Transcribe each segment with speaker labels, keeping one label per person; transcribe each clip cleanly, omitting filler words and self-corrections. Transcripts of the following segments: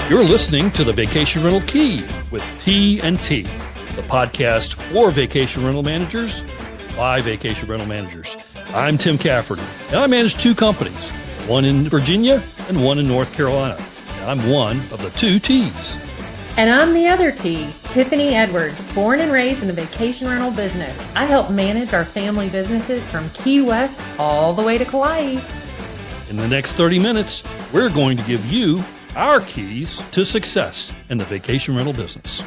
Speaker 1: You're listening to the Vacation Rental Key with T&T, the podcast for vacation rental managers by vacation rental managers. I'm Tim Cafferty, and I manage two companies, one in Virginia and one in North Carolina. And I'm one of the two T's.
Speaker 2: And I'm the other T, Tiffany Edwards, born and raised in the vacation rental business. I help manage our family businesses from Key West all the way to Kauai.
Speaker 1: In the next 30 minutes, we're going to give you our keys to success in the vacation rental business.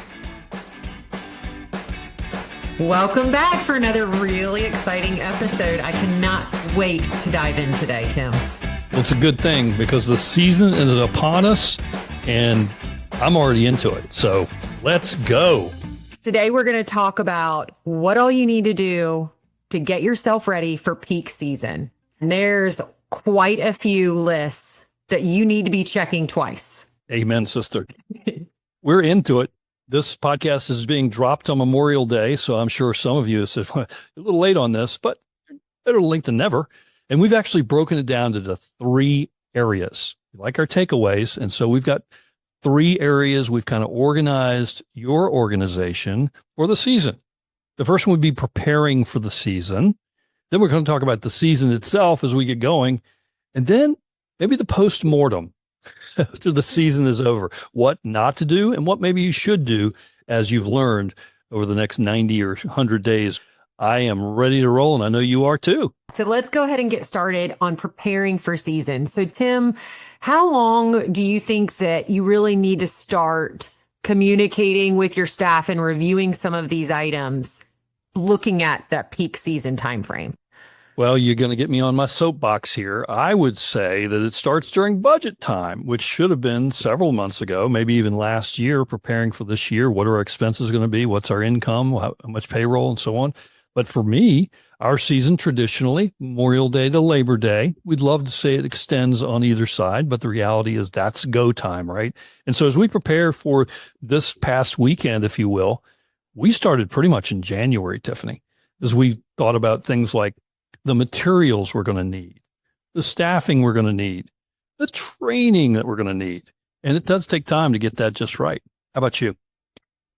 Speaker 2: Welcome back for another really exciting episode. I cannot wait to dive in today, Tim.
Speaker 1: Well, it's a good thing because the season is upon us and I'm already into it. So let's go.
Speaker 2: Today, we're going to talk about what all you need to do to get yourself ready for peak season. And there's quite a few lists that you need to be checking twice.
Speaker 1: Amen, sister. We're into it. This podcast is being dropped on Memorial Day, so I'm sure some of you said, well, you're a little late on this, but better late than never. And we've actually broken it down into three areas. We like our takeaways, and so we've got three areas we've kind of organized your organization for the season. The first one would be preparing for the season. Then we're going to talk about the season itself as we get going. And then maybe the post-mortem after the season is over, what not to do and what maybe you should do as you've learned over the next 90 or 100 days. I am ready to roll, and I know you are too.
Speaker 2: So let's go ahead and get started on preparing for season. So Tim, how long do you think that you really need to start communicating with your staff and reviewing some of these items, looking at that peak season timeframe?
Speaker 1: Well, you're going to get me on my soapbox here. I would say that it starts during budget time, which should have been several months ago, maybe even last year, preparing for this year. What are our expenses going to be? What's our income? How much payroll and so on? But for me, our season traditionally, Memorial Day to Labor Day, we'd love to say it extends on either side, but the reality is that's go time, right? And so as we prepare for this past weekend, if you will, we started pretty much in January, Tiffany, as we thought about things like the materials we're going to need, the staffing we're going to need, the training that we're going to need. And it does take time to get that just right. How about you?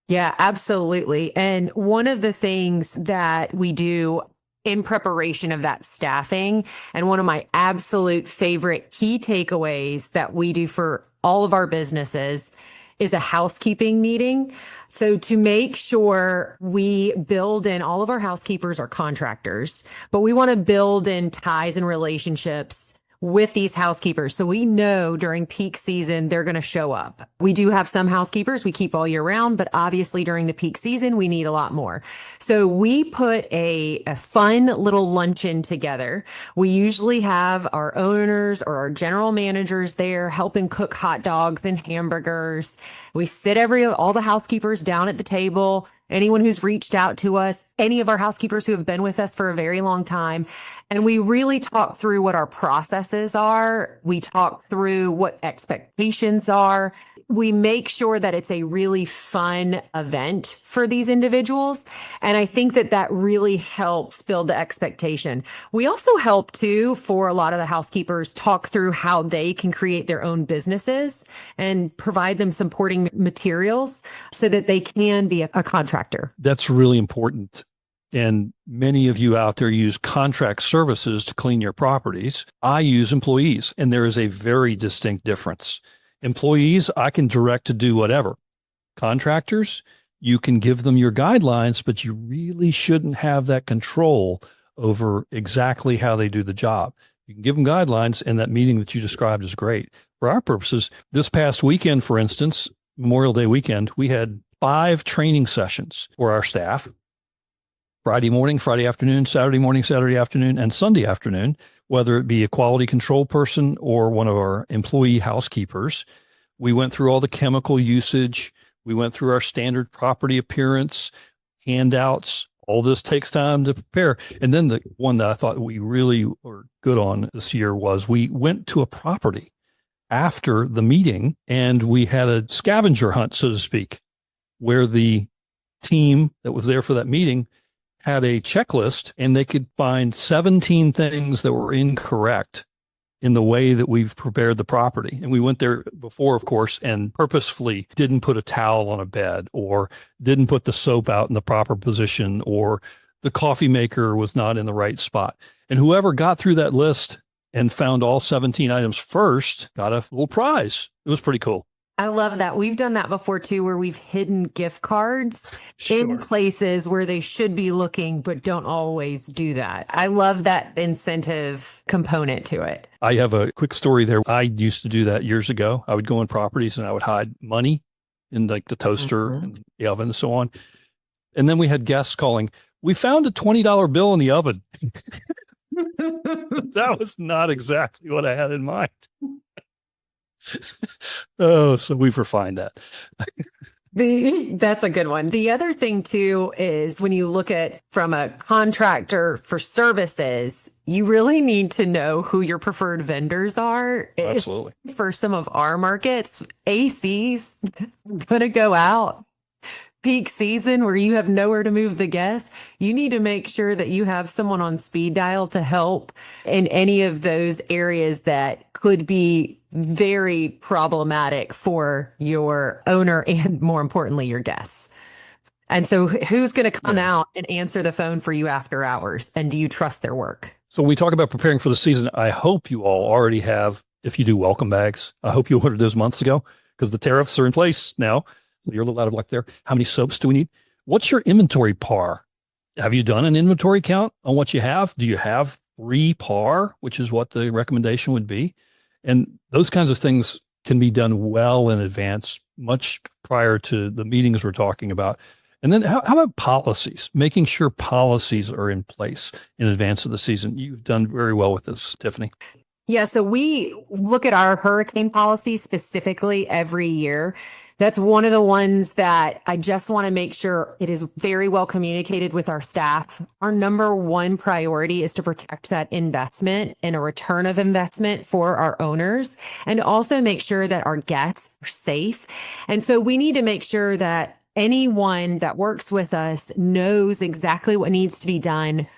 Speaker 2: Yeah, absolutely. And one of the things that we do in preparation of that staffing, and one of my absolute favorite key takeaways that we do for all of our businesses, is a housekeeping meeting. So to make sure we build in, all of our housekeepers are contractors, but we want to build in ties and relationships with these housekeepers. So we know during peak season, they're going to show up. We do have some housekeepers we keep all year round, but obviously during the peak season, we need a lot more. So we put a fun little luncheon together. We usually have our owners or our general managers there helping cook hot dogs and hamburgers. We sit all the housekeepers down at the table. Anyone who's reached out to us, any of our housekeepers who have been with us for a very long time. And we really talk through what our processes are. We talk through what expectations are. We make sure that it's a really fun event for these individuals. And I think that that really helps build the expectation. We also help too, for a lot of the housekeepers, talk through how they can create their own businesses and provide them supporting materials so that they can be a contractor.
Speaker 1: That's really important. And many of you out there use contract services to clean your properties. I use employees, and there is a very distinct difference. Employees, I can direct to do whatever. Contractors, you can give them your guidelines, but you really shouldn't have that control over exactly how they do the job. You can give them guidelines, and that meeting that you described is great. For our purposes, this past weekend, for instance, Memorial Day weekend, we had 5 training sessions for our staff. Friday morning, Friday afternoon, Saturday morning, Saturday afternoon, and Sunday afternoon, whether it be a quality control person or one of our employee housekeepers. We went through all the chemical usage. We went through our standard property appearance, handouts. All this takes time to prepare. And then the one that I thought we really were good on this year was we went to a property after the meeting and we had a scavenger hunt, so to speak, where the team that was there for that meeting had a checklist and they could find 17 things that were incorrect in the way that we've prepared the property. And we went there before, of course, and purposefully didn't put a towel on a bed or didn't put the soap out in the proper position or the coffee maker was not in the right spot. And whoever got through that list and found all 17 items first got a little prize. It was pretty cool.
Speaker 2: I love that. We've done that before too, where we've hidden gift cards in
Speaker 1: Sure.
Speaker 2: places where they should be looking, but don't always do that. I love that incentive component to it.
Speaker 1: I have a quick story there. I used to do that years ago. I would go in properties and I would hide money in like the toaster and the oven and so on. And then we had guests calling, we found a $20 bill in the oven. That was not exactly what I had in mind. Oh, so we've refined that.
Speaker 2: That's a good one. The other thing too is when you look at from a contractor for services, you really need to know who your preferred vendors are.
Speaker 1: Absolutely.
Speaker 2: For some of our markets, AC's going to go out. Peak season where you have nowhere to move the guests, you need to make sure that you have someone on speed dial to help in any of those areas that could be very problematic for your owner and more importantly, your guests. And so who's going to come out and answer the phone for you after hours? And do you trust their work?
Speaker 1: So when we talk about preparing for the season, I hope you all already have, if you do welcome bags, I hope you ordered those months ago because the tariffs are in place now. So you're a little out of luck there. How many soaps do we need? What's your inventory par? Have you done an inventory count on what you have? Do you have free par, which is what the recommendation would be? And those kinds of things can be done well in advance, much prior to the meetings we're talking about. And then how about policies? Making sure policies are in place in advance of the season. You've done very well with this, Tiffany.
Speaker 2: Yeah, so we look at our hurricane policy specifically every year. That's one of the ones that I just want to make sure it is very well communicated with our staff. Our number one priority is to protect that investment and a return of investment for our owners and also make sure that our guests are safe. And so we need to make sure that anyone that works with us knows exactly what needs to be done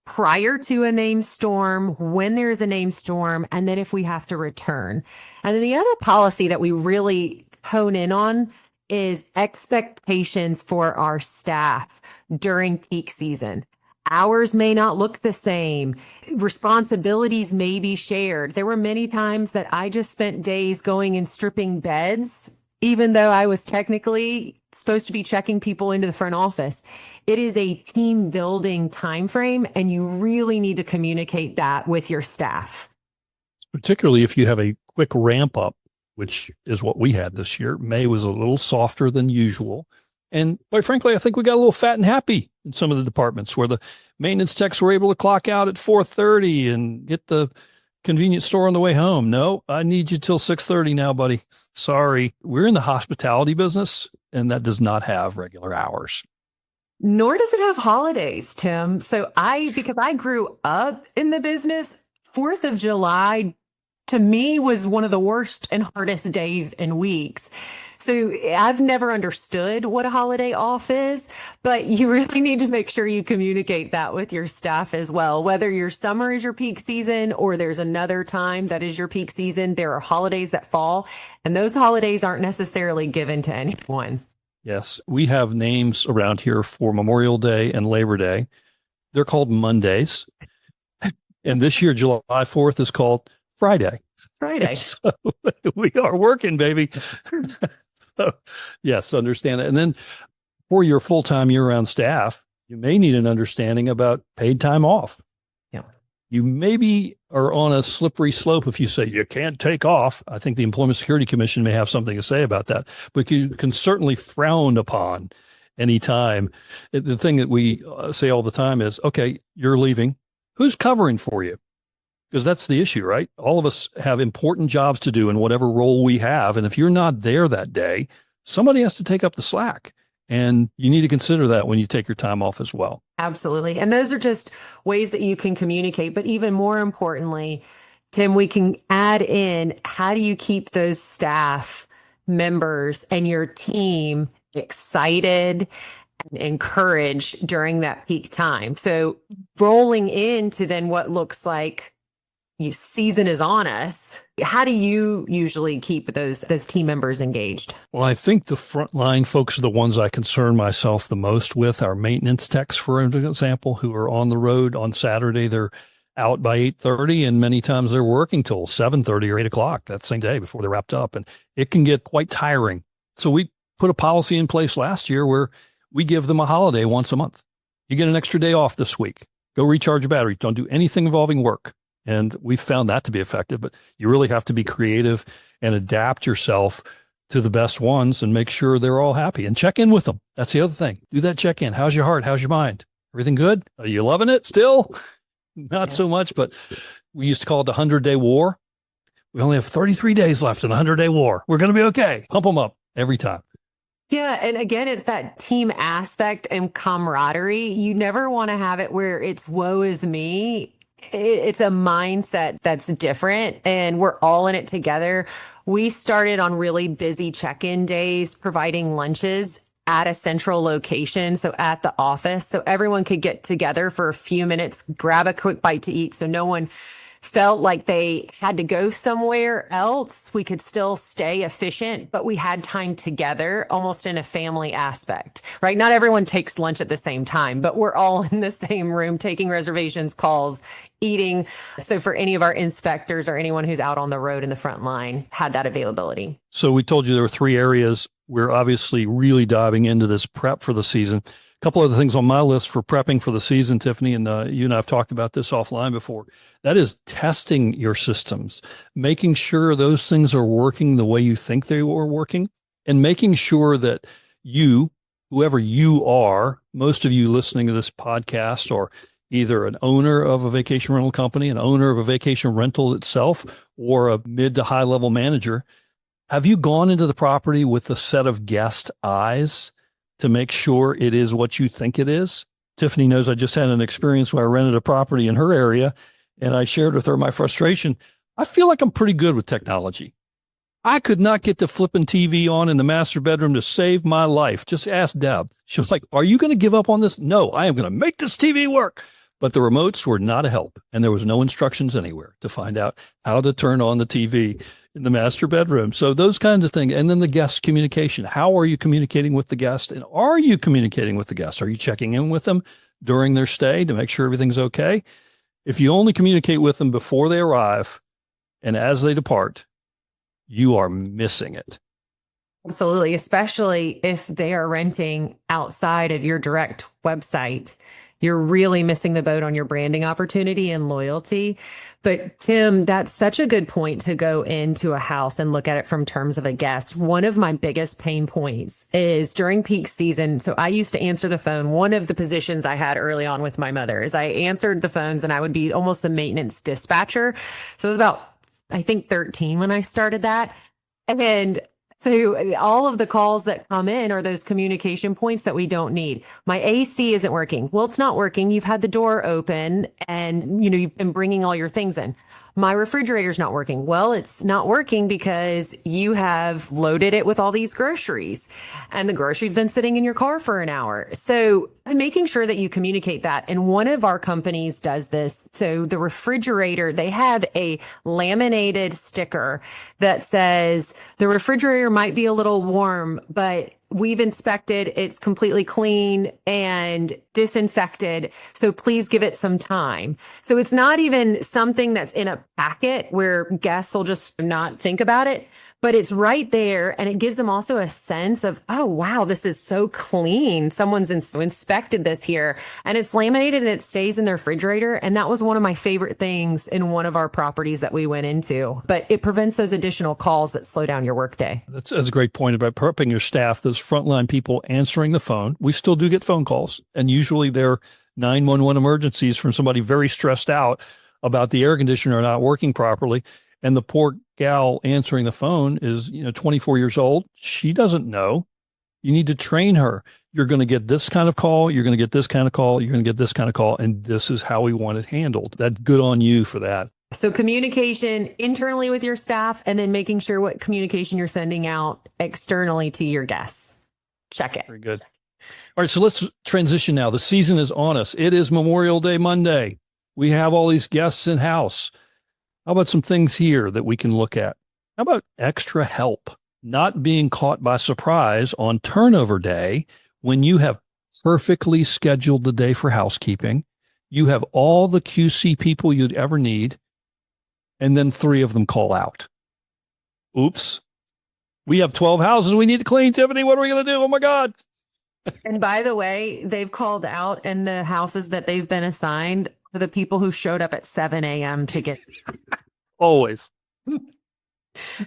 Speaker 2: prior to a named storm, when there's a named storm, and then if we have to return. And then the other policy that we really hone in on is expectations for our staff during peak season. Hours may not look the same. Responsibilities may be shared. There were many times that I just spent days going and stripping beds, even though I was technically supposed to be checking people into the front office. It is a team building time frame, and you really need to communicate that with your staff.
Speaker 1: Particularly if you have a quick ramp up, which is what we had this year. May was a little softer than usual. And quite frankly, I think we got a little fat and happy in some of the departments where the maintenance techs were able to clock out at 4:30 and get the convenience store on the way home. No, I need you till 6:30 now, buddy. Sorry. We're in the hospitality business, and that does not have regular hours.
Speaker 2: Nor does it have holidays, Tim. So because I grew up in the business, 4th of July to me was one of the worst and hardest days and weeks. So I've never understood what a holiday off is, but you really need to make sure you communicate that with your staff as well. Whether your summer is your peak season or there's another time that is your peak season, there are holidays that fall, and those holidays aren't necessarily given to anyone.
Speaker 1: Yes, we have names around here for Memorial Day and Labor Day. They're called Mondays. And this year, July 4th is called Friday. So we are working, baby. So, yes, understand that. And then for your full-time year-round staff, you may need an understanding about paid time off.
Speaker 2: Yeah.
Speaker 1: You maybe are on a slippery slope if you say you can't take off. I think the Employment Security Commission may have something to say about that, but you can certainly frown upon any time. The thing that we say all the time is, okay, you're leaving. Who's covering for you? Because that's the issue, right? All of us have important jobs to do in whatever role we have. And if you're not there that day, somebody has to take up the slack. And you need to consider that when you take your time off as well.
Speaker 2: Absolutely. And those are just ways that you can communicate. But even more importantly, Tim, we can add in, how do you keep those staff members and your team excited and encouraged during that peak time? So rolling into then what looks like season is on us. How do you usually keep those team members engaged?
Speaker 1: Well, I think the frontline folks are the ones I concern myself the most with. Our maintenance techs, for example, who are on the road on Saturday. They're out by 8:30, and many times they're working till 7:30 or 8 o'clock that same day before they're wrapped up. And it can get quite tiring. So we put a policy in place last year where we give them a holiday once a month. You get an extra day off this week. Go recharge your battery. Don't do anything involving work. And we found that to be effective, but you really have to be creative and adapt yourself to the best ones and make sure they're all happy and check in with them. That's the other thing. Do that check in. How's your heart? How's your mind? Everything good? Are you loving it still? Not so much, but we used to call it the 100-day war. We only have 33 days left in the 100-day war. We're going to be okay. Pump them up every time.
Speaker 2: Yeah. And again, it's that team aspect and camaraderie. You never want to have it where it's woe is me. It's a mindset that's different and we're all in it together. We started on really busy check-in days, providing lunches at a central location. So at the office, so everyone could get together for a few minutes, grab a quick bite to eat. So no one felt like they had to go somewhere else. We could still stay efficient, but we had time together almost in a family aspect, right? Not everyone takes lunch at the same time, but we're all in the same room taking reservations, calls, eating. So for any of our inspectors or anyone who's out on the road in the front line had that availability.
Speaker 1: So we told you there were 3 areas. We're obviously really diving into this prep for the season. A couple other things on my list for prepping for the season, Tiffany, and you and I have talked about this offline before. That is testing your systems, making sure those things are working the way you think they were working, and making sure that you, whoever you are, most of you listening to this podcast are either an owner of a vacation rental company, an owner of a vacation rental itself, or a mid to high level manager. Have you gone into the property with a set of guest eyes to make sure it is what you think it is? Tiffany knows I just had an experience where I rented a property in her area and I shared with her my frustration. I feel like I'm pretty good with technology. I could not get the flipping TV on in the master bedroom to save my life. Just ask Deb. She was like, are you going to give up on this? No, I am going to make this TV work. But the remotes were not a help. And there was no instructions anywhere to find out how to turn on the TV in the master bedroom. So those kinds of things. And then the guest communication. How are you communicating with the guest? And are you communicating with the guests? Are you checking in with them during their stay to make sure everything's okay? If you only communicate with them before they arrive and as they depart, you are missing it.
Speaker 2: Absolutely, especially if they are renting outside of your direct website. You're really missing the boat on your branding opportunity and loyalty. But Tim, that's such a good point to go into a house and look at it from terms of a guest. One of my biggest pain points is during peak season. So I used to answer the phone. One of the positions I had early on with my mother is I answered the phones and I would be almost the maintenance dispatcher. So it was about, I think 13 when I started that. And so all of the calls that come in are those communication points that we don't need. My AC isn't working. Well, it's not working. You've had the door open and, you've been bringing all your things in. My refrigerator's not working. Well, it's not working because you have loaded it with all these groceries and the groceries have been sitting in your car for an hour. So making sure that you communicate that. And one of our companies does this. So the refrigerator, they have a laminated sticker that says the refrigerator might be a little warm, but we've inspected, it's completely clean and disinfected. So please give it some time. So it's not even something that's in a packet where guests will just not think about it, but it's right there. And it gives them also a sense of, oh, wow, this is so clean. Someone's inspected this here and it's laminated and it stays in the refrigerator. And that was one of my favorite things in one of our properties that we went into, but it prevents those additional calls that slow down your workday.
Speaker 1: That's a great point about prepping your staff, those frontline people answering the phone. We still do get phone calls, and usually they're 911 emergencies from somebody very stressed out about the air conditioner not working properly. And the poor gal answering the phone is, 24 years old. She doesn't know. You need to train her. You're going to get this kind of call. You're going to get this kind of call. You're going to get this kind of call. And this is how we want it handled. That's good on you for that.
Speaker 2: So communication internally with your staff, and then making sure what communication you're sending out externally to your guests. Check it.
Speaker 1: Very good. All right. So let's transition now. The season is on us. It is Memorial Day Monday. We have all these guests in house. How about some things here that we can look at? How about extra help? Not being caught by surprise on turnover day when you have perfectly scheduled the day for housekeeping. You have all the QC people you'd ever need, and then 3 of them call out. Oops. We have 12 houses we need to clean, Tiffany. What are we going to do? Oh my God.
Speaker 2: And by the way, they've called out, and the houses that they've been assigned to the people who showed up at 7 a.m. to get,
Speaker 1: Always.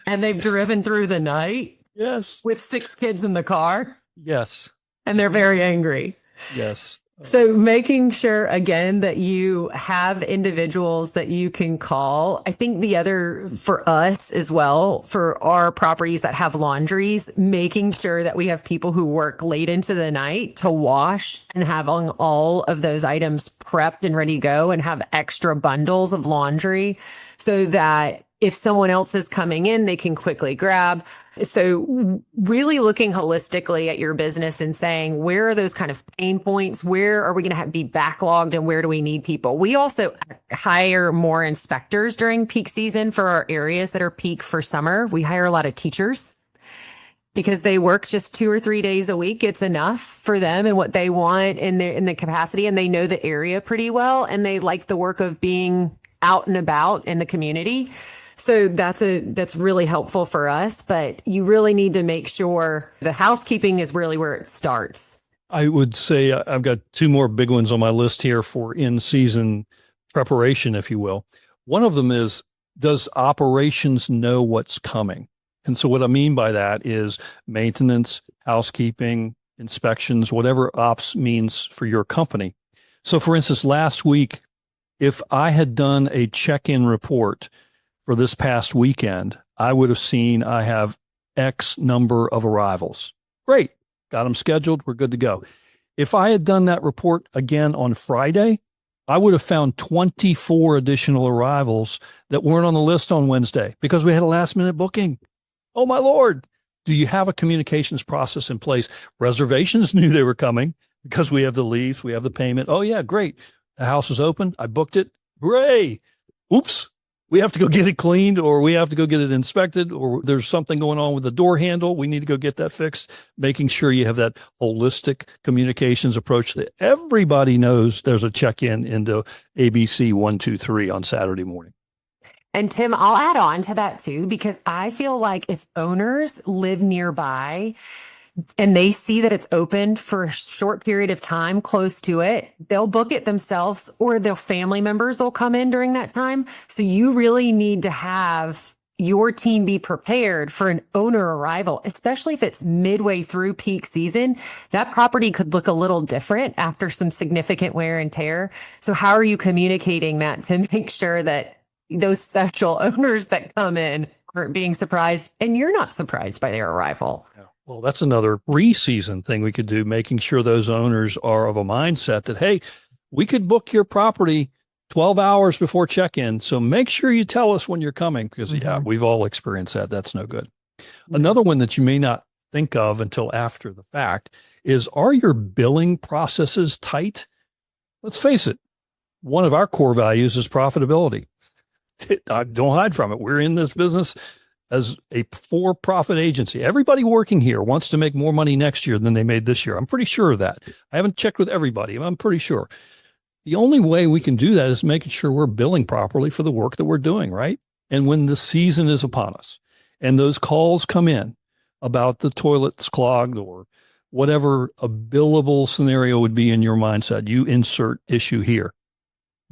Speaker 2: and they've driven through the night
Speaker 1: Yes.
Speaker 2: with 6 kids in the car,
Speaker 1: Yes.
Speaker 2: and they're very angry.
Speaker 1: Yes.
Speaker 2: So making sure again that you have individuals that you can call. I think the other for us as well, for our properties that have laundries, making sure that we have people who work late into the night to wash and have all of those items prepped and ready to go, and have extra bundles of laundry so that if someone else is coming in, they can quickly grab. So really looking holistically at your business and saying, where are those kind of pain points? Where are we going to be backlogged, and where do we need people? We also hire more inspectors during peak season for our areas that are peak for summer. We hire a lot of teachers because they work just 2 or 3 days a week. It's enough for them and what they want in the capacity, and they know the area pretty well, and they like the work of being out and about in the community. So that's really helpful for us, but you really need to make sure the housekeeping is really where it starts.
Speaker 1: I would say I've got 2 more big ones on my list here for in-season preparation, if you will. One of them is, does operations know what's coming? And so what I mean by that is maintenance, housekeeping, inspections, whatever ops means for your company. So for instance, last week, if I had done a check-in report for this past weekend, I would have seen I have X number of arrivals. Great. Got them scheduled. We're good to go. If I had done that report again on Friday, I would have found 24 additional arrivals that weren't on the list on Wednesday because we had a last minute booking. Oh my Lord. Do you have a communications process in place? Reservations knew they were coming because we have the leaves, we have the payment. Oh yeah, great. The house is open. I booked it. Hooray. Oops. We have to go get it cleaned, or we have to go get it inspected, or there's something going on with the door handle. We need to go get that fixed. Making sure you have that holistic communications approach that everybody knows there's a check-in into ABC 123 on Saturday morning.
Speaker 2: And Tim, I'll add on to that too, because I feel like if owners live nearby and they see that it's opened for a short period of time close to it, they'll book it themselves, or their family members will come in during that time. So you really need to have your team be prepared for an owner arrival, especially if it's midway through peak season. That property could look a little different after some significant wear and tear. So how are you communicating that to make sure that those special owners that come in aren't being surprised, and you're not surprised by their arrival?
Speaker 1: Well, that's another pre-season thing we could do, making sure those owners are of a mindset that, hey, we could book your property 12 hours before check-in. So make sure you tell us when you're coming, because yeah, we've all experienced that. That's no good. Another one that you may not think of until after the fact is, are your billing processes tight? Let's face it. One of our core values is profitability. Don't hide from it. We're in this business as a for-profit agency. Everybody working here wants to make more money next year than they made this year. I'm pretty sure of that. I haven't checked with everybody, but I'm pretty sure. The only way we can do that is making sure we're billing properly for the work that we're doing, right? And when the season is upon us and those calls come in about the toilets clogged or whatever a billable scenario would be in your mindset, you insert issue here.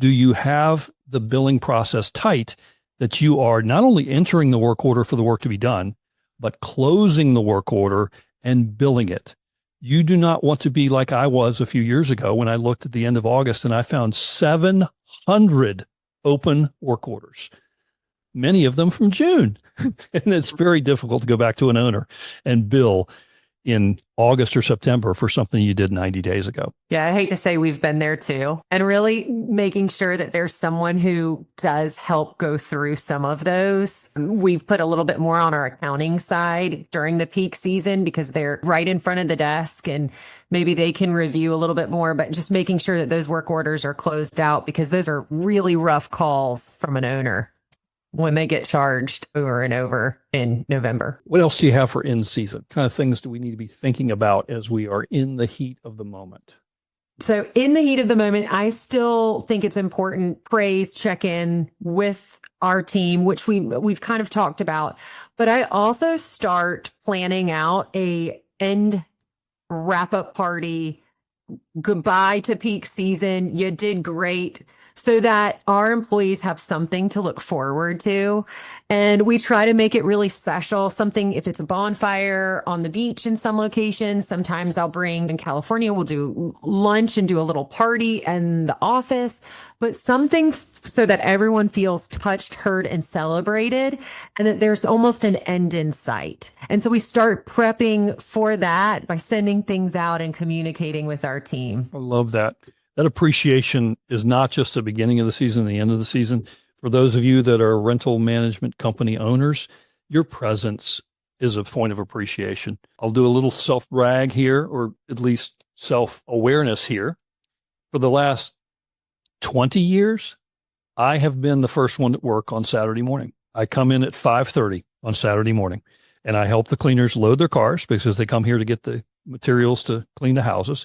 Speaker 1: Do you have the billing process tight, that you are not only entering the work order for the work to be done, but closing the work order and billing it? You do not want to be like I was a few years ago when I looked at the end of August and I found 700 open work orders, many of them from June. And it's very difficult to go back to an owner and bill in August or September for something you did 90 days ago.
Speaker 2: Yeah, I hate to say we've been there too. And really making sure that there's someone who does help go through some of those. We've put a little bit more on our accounting side during the peak season because they're right in front of the desk and maybe they can review a little bit more, but just making sure that those work orders are closed out, because those are really rough calls from an owner. when they get charged over and over in November.
Speaker 1: What else do you have for in season? What kind of things do we need to be thinking about as we are in the heat of the moment?
Speaker 2: So in the heat of the moment, I still think it's important praise check in with our team, which we've kind of talked about. But I also start planning out a end wrap up party, goodbye to peak season. You did great. So that our employees have something to look forward to. And we try to make it really special. Something, if it's a bonfire on the beach in some locations, sometimes I'll bring in California, we'll do lunch and do a little party in the office, but something so that everyone feels touched, heard, and celebrated, and that there's almost an end in sight. And so we start prepping for that by sending things out and communicating with our team.
Speaker 1: I love that. That appreciation is not just the beginning of the season, the end of the season. For those of you that are rental management company owners, your presence is a point of appreciation. I'll do a little self-brag here, or at least self-awareness here. For the last 20 years, I have been the first one at work on Saturday morning. I come in at 5:30 on Saturday morning, and I help the cleaners load their cars because they come here to get the materials to clean the houses.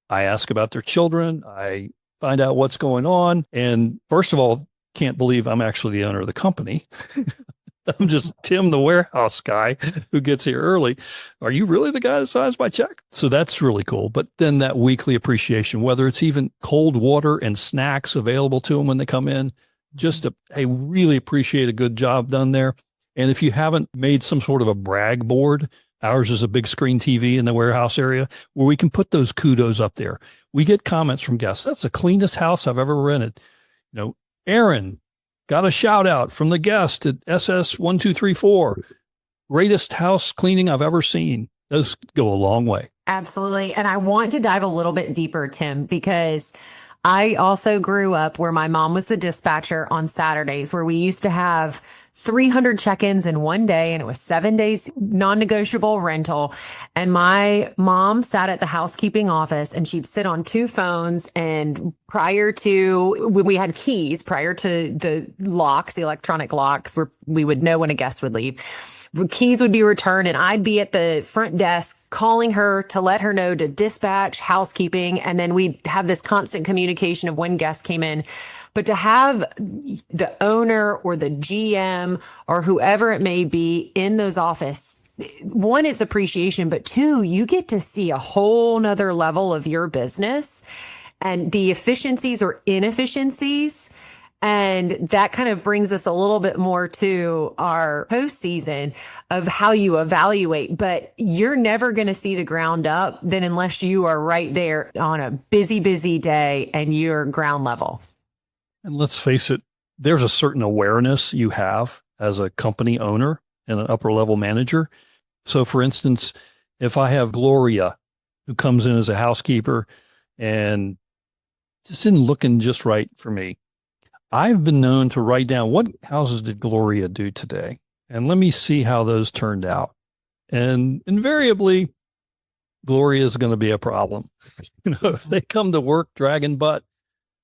Speaker 1: I ask about their children. I find out what's going on. And first of all, can't believe I'm actually the owner of the company. I'm just Tim, the warehouse guy who gets here early. Are you really the guy that signs my check? So that's really cool. But then that weekly appreciation, whether it's even cold water and snacks available to them when they come in, just I really appreciate a good job done there. And if you haven't made some sort of a brag board, ours is a big screen TV in the warehouse area where we can put those kudos up there. We get comments from guests. That's the cleanest house I've ever rented. Aaron got a shout out from the guest at SS1234. Greatest house cleaning I've ever seen. Those go a long way.
Speaker 2: Absolutely. And I want to dive a little bit deeper, Tim, because I also grew up where my mom was the dispatcher on Saturdays, where we used to have 300 check-ins in one day, and it was 7 days non-negotiable rental. And my mom sat at the housekeeping office, and she'd sit on two phones. And prior to when we had keys, prior to the locks, the electronic locks, where we would know when a guest would leave, the keys would be returned, and I'd be at the front desk calling her to let her know to dispatch housekeeping. And then we'd have this constant communication of when guests came in. But to have the owner or the GM or whoever it may be in those office, one, it's appreciation, but two, you get to see a whole nother level of your business and the efficiencies or inefficiencies. And that kind of brings us a little bit more to our postseason of how you evaluate, but you're never going to see the ground up then unless you are right there on a busy, busy day and you're ground level.
Speaker 1: And let's face it, there's a certain awareness you have as a company owner and an upper level manager. So for instance, if I have Gloria who comes in as a housekeeper and just isn't looking just right for me, I've been known to write down what houses did Gloria do today? And let me see how those turned out. And invariably, Gloria is going to be a problem. If they come to work dragging butt,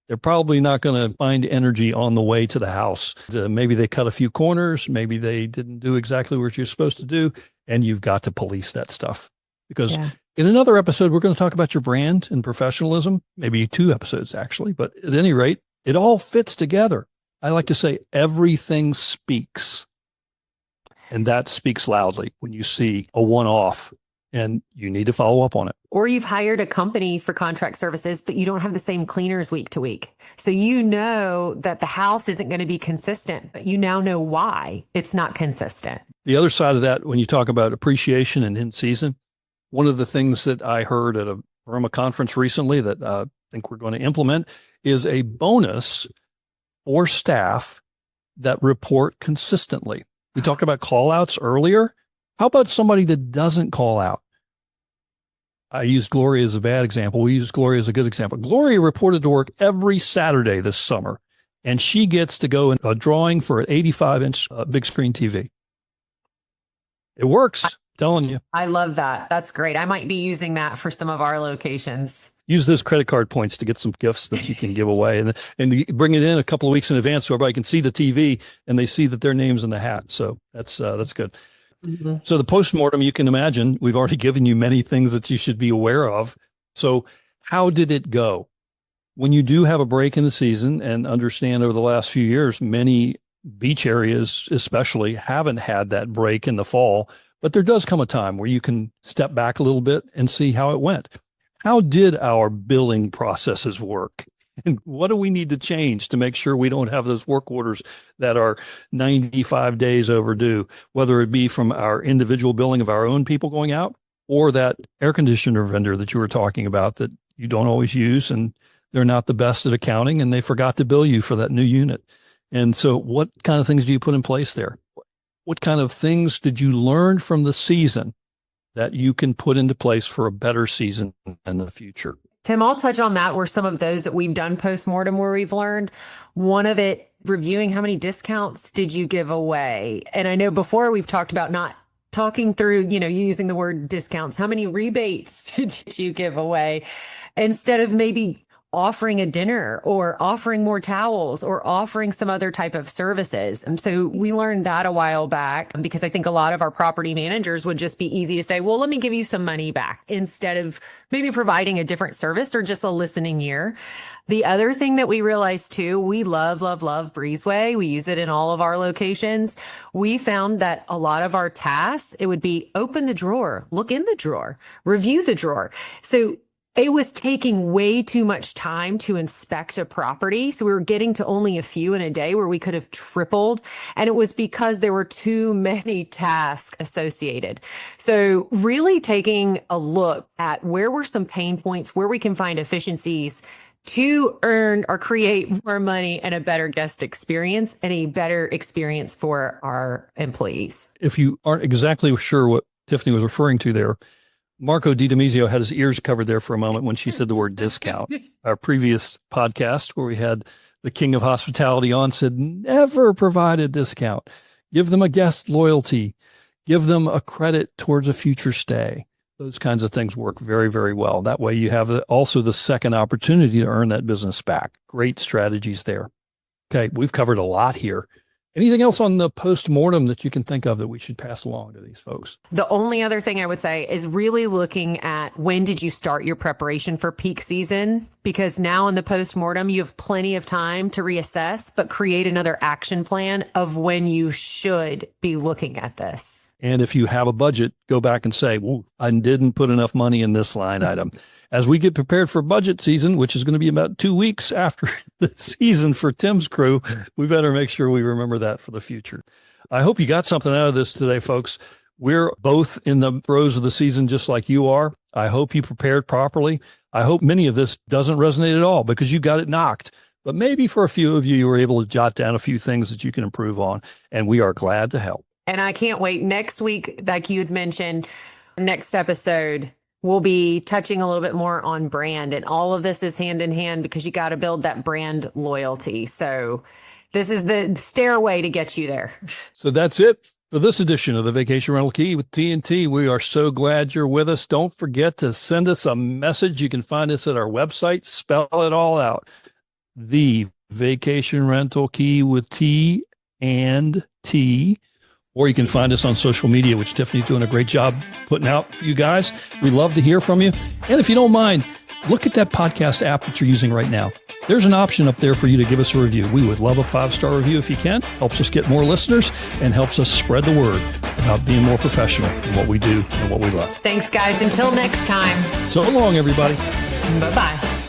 Speaker 1: they're probably not going to find energy on the way to the house. Maybe they cut a few corners. Maybe they didn't do exactly what you're supposed to do. And you've got to police that stuff. Because in another episode, we're going to talk about your brand and professionalism, maybe 2 episodes actually. But at any rate, it all fits together. I like to say everything speaks. And that speaks loudly when you see a one-off and you need to follow up on it.
Speaker 2: Or you've hired a company for contract services, but you don't have the same cleaners week to week. So you know that the house isn't going to be consistent, but you now know why it's not consistent.
Speaker 1: The other side of that, when you talk about appreciation and in season, one of the things that I heard at a Burma conference recently that I think we're going to implement is a bonus for staff that report consistently. We talked about call outs earlier. How about somebody that doesn't call out? I used Gloria as a bad example. We used Gloria as a good example. Gloria reported to work every Saturday this summer, and she gets to go in a drawing for an 85-inch big screen TV. It works, telling you.
Speaker 2: I love that. That's great. I might be using that for some of our locations.
Speaker 1: use those credit card points to get some gifts that you can give away, and you bring it in a couple of weeks in advance so everybody can see the TV and they see that their name's in the hat. So that's good. Mm-hmm. So the postmortem, you can imagine, we've already given you many things that you should be aware of. So how did it go? When you do have a break in the season, and understand over the last few years, many beach areas especially haven't had that break in the fall, but there does come a time where you can step back a little bit and see how it went. How did our billing processes work? And what do we need to change to make sure we don't have those work orders that are 95 days overdue, whether it be from our individual billing of our own people going out, or that air conditioner vendor that you were talking about that you don't always use, and they're not the best at accounting and they forgot to bill you for that new unit. And so what kind of things do you put in place there? What kind of things did you learn from the season that you can put into place for a better season in the future?
Speaker 2: Tim, I'll touch on that, where some of those that we've done postmortem where we've learned. One of it, reviewing how many discounts did you give away? And I know before we've talked about not talking through, using the word discounts. How many rebates did you give away? Instead of maybe offering a dinner or offering more towels or offering some other type of services. And so we learned that a while back, because I think a lot of our property managers would just be easy to say, well, let me give you some money back, instead of maybe providing a different service or just a listening ear. The other thing that we realized too, we love Breezeway. We use it in all of our locations. We found that a lot of our tasks, it would be open the drawer, look in the drawer, review the drawer. So it was taking way too much time to inspect a property. So we were getting to only a few in a day where we could have tripled. And it was because there were too many tasks associated. So really taking a look at where were some pain points, where we can find efficiencies to earn or create more money and a better guest experience and a better experience for our employees.
Speaker 1: If you aren't exactly sure what Tiffany was referring to there, Marco DiDomizio had his ears covered there for a moment when she said the word discount. Our previous podcast, where we had the king of hospitality on, said never provide a discount. Give them a guest loyalty. Give them a credit towards a future stay. Those kinds of things work very, very well. That way you have also the second opportunity to earn that business back. Great strategies there. Okay, we've covered a lot here. Anything else on the post-mortem that you can think of that we should pass along to these folks?
Speaker 2: The only other thing I would say is really looking at when did you start your preparation for peak season? Because now in the post-mortem, you have plenty of time to reassess, but create another action plan of when you should be looking at this.
Speaker 1: And if you have a budget, go back and say, well, I didn't put enough money in this line item. As we get prepared for budget season, which is going to be about 2 weeks after the season for Tim's crew, we better make sure we remember that for the future. I hope you got something out of this today, folks. We're both in the throes of the season just like you are. I hope you prepared properly. I hope many of this doesn't resonate at all because you got it knocked. But maybe for a few of you, you were able to jot down a few things that you can improve on, and we are glad to help.
Speaker 2: And I can't wait. Next week, like you had mentioned, next episode, we'll be touching a little bit more on brand, and all of this is hand in hand because you got to build that brand loyalty. So this is the stairway to get you there.
Speaker 1: So that's it for this edition of the Vacation Rental Key with T&T. We are so glad you're with us. Don't forget to send us a message. You can find us at our website. Spell it all out. The Vacation Rental Key with T and T. Or you can find us on social media, which Tiffany's doing a great job putting out for you guys. We love to hear from you. And if you don't mind, look at that podcast app that you're using right now. There's an option up there for you to give us a review. We would love a 5-star review if you can. Helps us get more listeners and helps us spread the word about being more professional in what we do and what we love.
Speaker 2: Thanks, guys. Until next time.
Speaker 1: So long, everybody.
Speaker 2: Bye-bye.